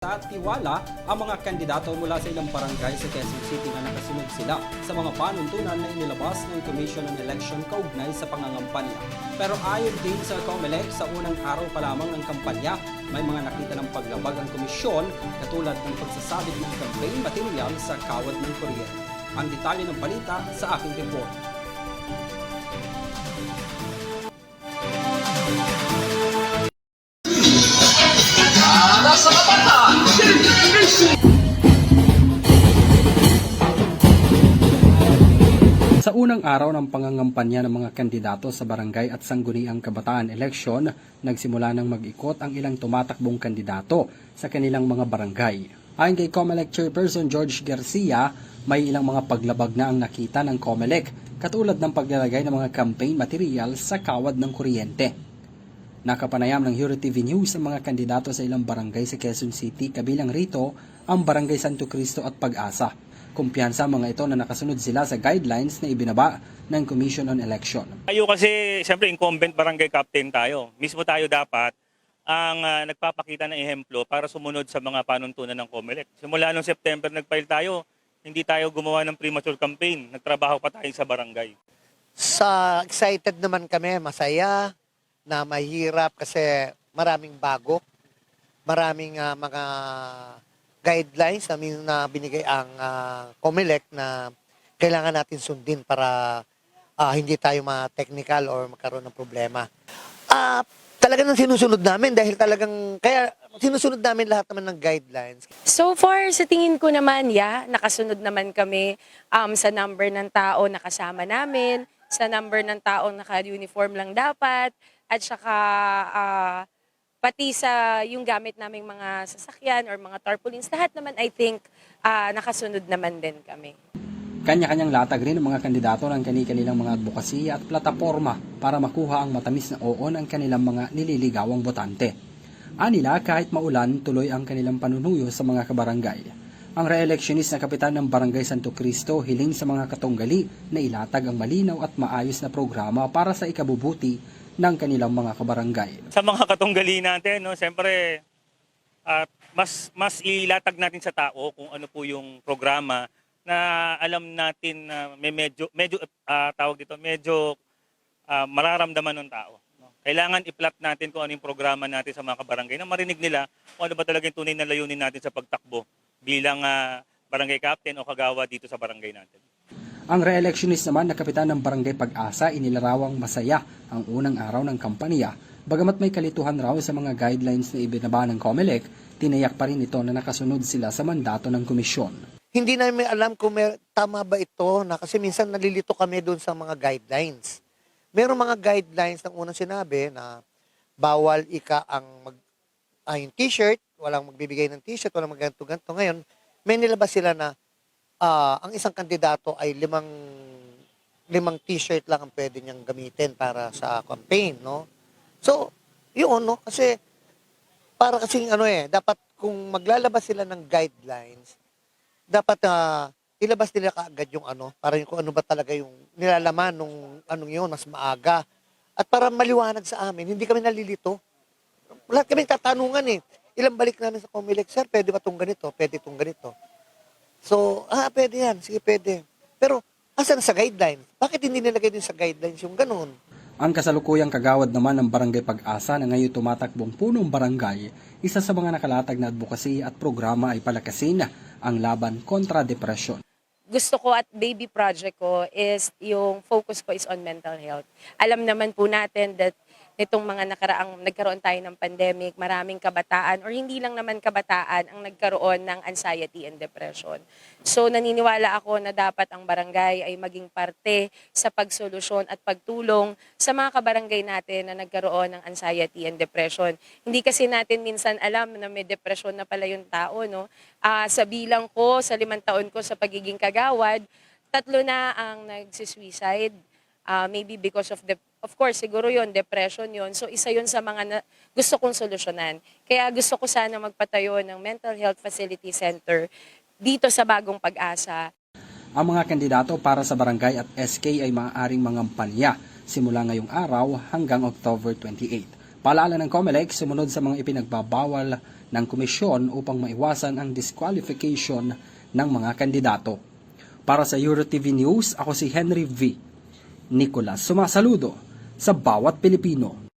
At tiwala ang mga kandidato mula sa ilang barangay sa Quezon City na nakasunod sila sa mga panuntunan na inilabas ng Commission on Election kaugnay sa pangangampanya. Pero ayon din sa COMELEC, sa unang araw pa lamang ng kampanya, may mga nakita ng paglabag ang komisyon katulad ng pagsasabit ng campaign material sa kawad ng kuryente. Ang detalye ng balita sa aking report. Sa unang araw ng pangangampanya ng mga kandidato sa barangay at sangguniang kabataan eleksyon, nagsimula ng mag-ikot ang ilang tumatakbong kandidato sa kanilang mga barangay. Ayon kay COMELEC Chairperson George Garcia, may ilang mga paglabag na ang nakita ng COMELEC, katulad ng paglalagay ng mga campaign material sa kawad ng kuryente. Nakapanayam ng Hero TV News ang mga kandidato sa ilang barangay sa Quezon City, kabilang rito ang Barangay Santo Cristo at Pag-asa. Kumpiyansa mga ito na nakasunod sila sa guidelines na ibinaba ng Commission on Election. Tayo kasi, siyempre, incumbent barangay captain tayo. Mismo tayo dapat ang nagpapakita ng ehemplo para sumunod sa mga panuntunan ng COMELEC. Simula noong September nag-file tayo, hindi tayo gumawa ng premature campaign. Nagtrabaho pa tayo sa barangay. Excited naman kami, masaya, na mahirap kasi maraming bago, maraming mga guidelines na binigay ang COMELEC na kailangan natin sundin para hindi tayo ma-technical or magkaroon ng problema. Talaga nang sinusunod namin dahil kaya sinusunod namin lahat naman ng guidelines. So far, sa tingin ko naman, nakasunod naman kami sa number ng tao na kasama namin, sa number ng tao naka-uniform lang dapat, at saka pati sa yung gamit naming mga sasakyan or mga tarpaulins, lahat naman I think nakasunod naman din kami. Kanya-kanyang latag rin ng mga kandidato ng kanilang mga advokasya at plataporma para makuha ang matamis na oo ng kanilang mga nililigawang botante. Anila, kahit maulan, tuloy ang kanilang panunuyo sa mga kabarangay. Ang re-electionist na kapitan ng Barangay Santo Cristo hiling sa mga katunggali na ilatag ang malinaw at maayos na programa para sa ikabubuti ng kanilang mga kabarangay. Sa mga katunggali natin, no, siyempre, mas ilatag natin sa tao kung ano po yung programa na alam natin na medyo tawag dito, medyo mararamdaman ng tao. No? Kailangan i-plot natin kung ano yung programa natin sa mga kabarangay na marinig nila kung ano ba talaga yung tunay na layunin natin sa pagtakbo bilang barangay captain o kagawa dito sa barangay natin. Ang re-electionist naman na kapitan ng Barangay Pag-asa inilarawang masaya ang unang araw ng kampanya. Bagamat may kalituhan raw sa mga guidelines na ibinaba ng COMELEC, tinayak pa rin ito na nakasunod sila sa mandato ng komisyon. Hindi namin alam kung tama ba ito kasi minsan nalilito kami doon sa mga guidelines. Merong mga guidelines ng unang sinabi na bawal yung t-shirt, walang magbibigay ng t-shirt, walang magganto-ganto. Ngayon, may nilabas sila na ang isang kandidato ay limang t-shirt lang ang pwede niyang gamitin para sa campaign, no? So, yun, no? Kasi, para kasing dapat kung maglalabas sila ng guidelines, dapat ilabas nila kaagad yung para yung kung ano ba talaga yung nilalaman nung yun, mas maaga. At para maliwanag sa amin, hindi kami nalilito. Lahat kami tatanungan Ilang balik namin sa COMELEC, sir, pwede ba itong ganito? Pwede itong ganito. So, pwede yan. Sige, pwede. Pero, asan sa guidelines? Bakit hindi nilagay din sa guidelines yung ganun? Ang kasalukuyang kagawad naman ng Barangay Pag-asa na ngayon tumatakbong punong barangay, isa sa mga nakalatag na advokasya at programa ay palakasin ang laban kontra depresyon. Gusto ko at baby project ko is yung focus ko is on mental health. Alam naman po natin that nitong mga nagkaroon tayo ng pandemic, maraming kabataan or hindi lang naman kabataan ang nagkaroon ng anxiety and depression. So naniniwala ako na dapat ang barangay ay maging parte sa pagsolusyon at pagtulong sa mga kabarangay natin na nagkaroon ng anxiety and depression. Hindi kasi natin minsan alam na may depression na pala yung tao, no? Sa bilang ko, sa 5 taon ko sa pagiging kagawad, 3 na ang nagsisuicide. Maybe because of course, siguro yon depression yon. So, isa yon sa mga gusto kong solusyonan. Kaya gusto ko sana magpatayo ng mental health facility center dito sa Bagong Pag-asa. Ang mga kandidato para sa barangay at SK ay maaaring mangampanya simula ngayong araw hanggang October 28. Paalala ng COMELEC, sumunod sa mga ipinagbabawal ng komisyon upang maiwasan ang disqualification ng mga kandidato. Para sa EuroTV News, ako si Henry V. Nicolas, sumasaludo sa bawat Pilipino.